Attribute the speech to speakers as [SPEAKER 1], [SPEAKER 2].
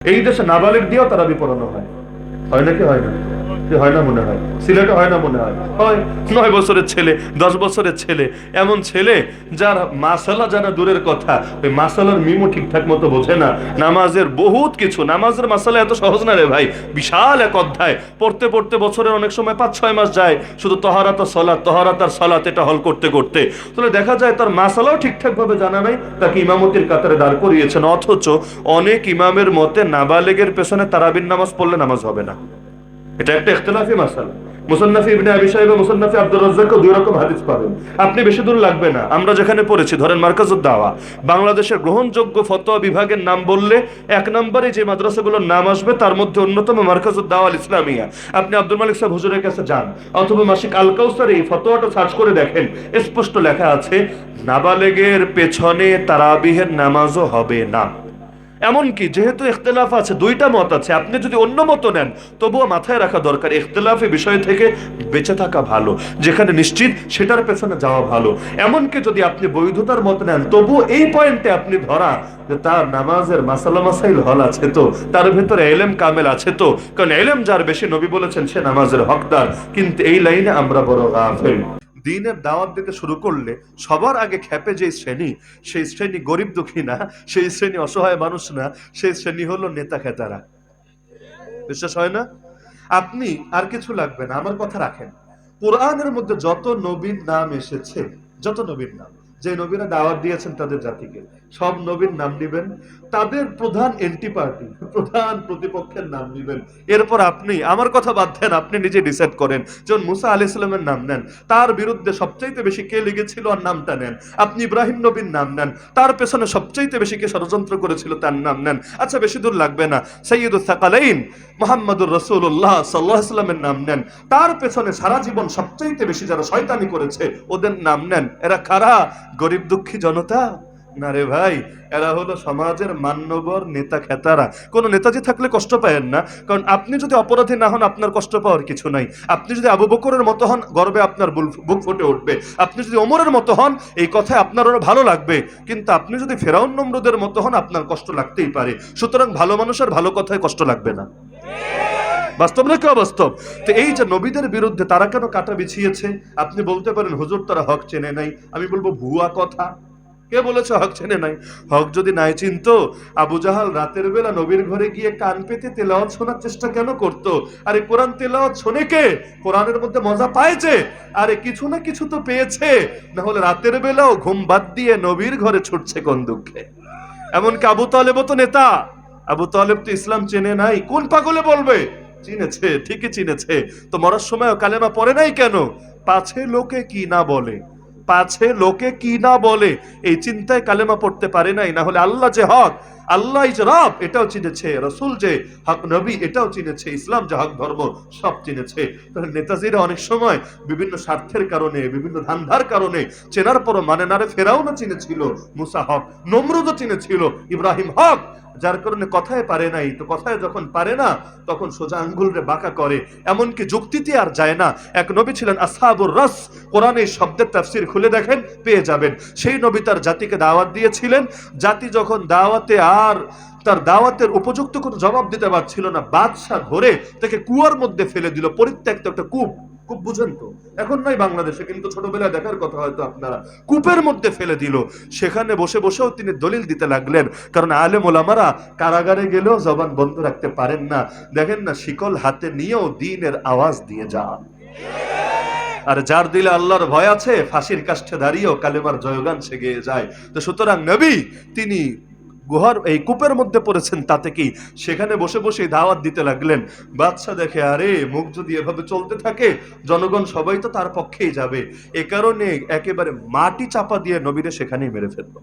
[SPEAKER 1] এই দেশে নাবালিগ দিয়েও তারাবি পড়ানো হয়, হয় নাকি হয় না? হয় না মনে হয়, সিলেটে হয় না মনে হয়? হয়। 9 বছরের ছেলে, 10 বছরের ছেলে, এমন ছেলে যার মাসালা জানা দূরের কথা, ওই মাসালার মিমও ঠিকঠাক মতো বোঝে না। নামাজের বহুত কিছু, নামাজের মাসালা এত সহজ না রে ভাই, বিশাল এক অধ্যায়। পড়তে পড়তে বছরের অনেক সময় 5-6 মাস যায় শুধু তহারাত আর সলাত এটা হল করতে করতে। তাহলে দেখা যায় তার মাসালাও ঠিকঠাক ভাবে জানা নাই, তাকে ইমামতির কাতারে দাঁড় করিয়েছেন। অথচ অনেক ইমামের মতে নাবালেগের পেছনে তারাবির নামাজ পড়লে নামাজ হবে না। এটা একটা ইখতিলাফি মাসালা। মুসান্নাফি ইবনে আবি শাইবা, মুসান্নাফি আব্দুর রাজ্জাকও দুই রকম হাদিস পাবেন। আপনি বেশি দূর লাগবে না, আমরা যেখানে পড়েছি ধরেন মার্কাজুদ দাওয়া, বাংলাদেশের গ্রহণযোগ্য ফতোয়া বিভাগের নাম বললে 1 নম্বরে যে মাদ্রাসাগুলোর নাম আসবে তার মধ্যে অন্যতম মার্কাজুদ দাওয়া আল ইসলামিয়া। আপনি আব্দুল মালিক সাহেব হুজুরের কাছে যান অথবা মাসিক আল কাউসার এই ফতোয়াটা সার্চ করে দেখেন, স্পষ্ট লেখা আছে নাবালেগের পেছনে তারাবিহের নামাজও হবে না। এমনকি যেহেতু ইখতিলাফ আছে, দুইটা মত আছে, আপনি যদি অন্য মত নেন তবুও মাথায় রাখা দরকার ইখতিলাফি বিষয় থেকে বেঁচে থাকা ভালো, যেখানে নিশ্চিত সেটার পেছনে যাওয়া ভালো। এমনকি যদি আপনি বৈধতার মত নেন তবুও এই পয়েন্টে আপনি ধরা যে তার নামাজের মাসালা মাসাইল হল আছে তো, তার ভিতরে এলেম কামেল আছে তো, কারণ এলেম যার বেশি নবী বলেছেন সে নামাজের হকদার। কিন্তু এই লাইনে আমরা বড় গাফেল। দিনের দাওয়াত দিতে শুরু করলে সবার আগে খেপে যে শ্রেণী, সেই শ্রেণী গরিব দুঃখী না, সেই শ্রেণী অসহায় মানুষ না, সেই শ্রেণী হলো নেতা খেতারা। বিশ্বাস হয় না? আপনি আর কিছু লাগবে না, আমার কথা রাখেন। কোরআনের মধ্যে যত নবীর নাম এসেছে, যত নবীর নাম, যে নবীরা দাওয়াত দিয়েছেন তাদের জাতিকে, সব নবীর নাম দিবেন, তাদের প্রধান এন্টি পার্টি, প্রধান প্রতিপক্ষের নাম দিবেন। এরপর আপনি আমার কথা বাদ দেন, আপনি নিজে ডিসাইড করেন। যেমন মুসা আলাইহিস সালামের নাম নেন, তার বিরুদ্ধে সবচাইতে বেশি কে লেগেছিল আর নামটা নেন। আপনি ইব্রাহিম নবীর নাম নেন, তার পেছনে সবচাইতে বেশি কে ষড়যন্ত্র করেছিল তার নাম নেন। আচ্ছা বেশি দূর লাগবে না, সাইয়্যিদুস সাকালাইন মুহাম্মদুর রাসূলুল্লাহ সাল্লাল্লাহু আলাইহি ওয়াসাল্লামের নাম নেন, তার পেছনে সারা জীবন সবচাইতে বেশি যারা শয়তানি করেছে ওদের নাম নেন। এরা কারা? গরিব দুঃখী জনতা না রে ভাই, এরা হলো সমাজের মান্যবর নেতা খেতারা। কোন নেতাজি থাকলে কষ্ট পায়েন না, কারণ আপনি যদি অপরাধী না হন আপনার কষ্ট পাওয়ার কিছু নাই। আপনি যদি আবু বকরের মতো হন গর্বে আপনার বুক ফুটে উঠবে, আপনি যদি ওমরের মতো হন এই কথায় আপনার ভালো লাগবে, কিন্তু আপনি যদি ফেরাউন নমরুদের মতো হন আপনার কষ্ট লাগতেই পারে। সুতরাং ভালো মানুষের ভালো কথায় কষ্ট লাগবে না। বাস্তব নাকি অবাস্তব? তো এই যে নবীদের বিরুদ্ধে তারা কেন কাটা বিছিয়েছে, আপনি বলতে পারেন হুজুর তারা হক চেনে নাই। আমি বলবো ভুয়া কথা। কে বলেছে হক চেনে নাই? হক যদি নাই চিনতো, আবু জাহাল রাতের বেলা নবীর ঘরে গিয়ে কান পেতে তেলাওয়াত শোনার চেষ্টা কেন করতো? আরে কোরআন তেলাওয়াত শোনে কে? কোরআনের মধ্যে মজা পাইছে, আরে কিছু না কিছু তো পেয়েছে, না হলে রাতের বেলাও ঘুম বাদ দিয়ে নবীর ঘরে ছুটছে কোন দুঃখে? এমনকি আবু তালেবও তো নেতা। আবু তালেব তো ইসলাম চেনে নাই, কোন পাগলে বলবে? চিনেছে, ঠিকই চিনেছে। তো মরার সময় কালেমা পড়ে নাই কেন? পাছে লোকে কি না বলে, পাছে লোকে কি না বলে এই চিন্তায় কালেমা পড়তে পারে নাই। না হলে আল্লাহ যে হক, আল্লাহ যে রব এটাও চিনেছে, রাসূল যে হক নবী এটাও চিনেছে, ইসলাম যে হক ধর্ম সব চিনেছে। তাহলে নেতাজিরা অনেক সময় বিভিন্ন স্বার্থের কারণে, বিভিন্ন ধান্দার কারণে চেনার পরও মানে না রে। ফেরাউনও চিনেছিল মুসা হক, নমরুদও চিনেছিল ইব্রাহিম হক, যার কারণে কথায় পারে নাই। তো কথায় যখন পারে না তখন সোজা আঙ্গুলরে বাঁকা করে, এমনকি যুক্তিতে আর যায় না। এক নবী ছিলেন আসহাবুর রাস, কোরআনের শব্দের তাফসীর খুলে দেখেন পেয়ে যাবেন। সেই নবী তার জাতিকে দাওয়াত দিয়েছিলেন, জাতি যখন দাওয়াতে আর তার দাওয়াতের উপযুক্ত কোনো জবাব দিতে পারছিল না, বাদশা ধরে তাকে কুয়ার মধ্যে ফেলে দিল, পরিত্যক্ত একটা কূপ। কূপ বুঝেন তো? এখন নাই বাংলাদেশে, কিন্তু ছোটবেলায় দেখার কথা হয়তো আপনারা। কূপের মধ্যে ফেলে দিল, সেখানে বসে বসেও তিনি দলিল দিতে লাগলেন, কারণ আলেম ওলামারা কারাগারে গেলেও জবান বন্ধ রাখতে পারেন না। দেখেন না, শিকল হাতে নিয়েও দ্বীনের আওয়াজ দিয়ে যান। আর যার দিলে আল্লাহর ভয় আছে ফাঁসির কাষ্ঠে দাঁড়িয়েও কালেমার জয়গান সে গেয়ে যায়। তো সুতরাং নবী তিনি গুহার এই কূপের মধ্যে পড়েছেন, তাতে কি সেখানে বসে বসে দাওয়াত দিতে লাগলেন। বাদশা দেখে আরে মুখ যদি এভাবে চলতে থাকে জনগণ সবাই তো তার পক্ষেই যাবে, এ কারণে একেবারে মাটি চাপা দিয়ে নবীরে সেখানেই মেরে ফেলল।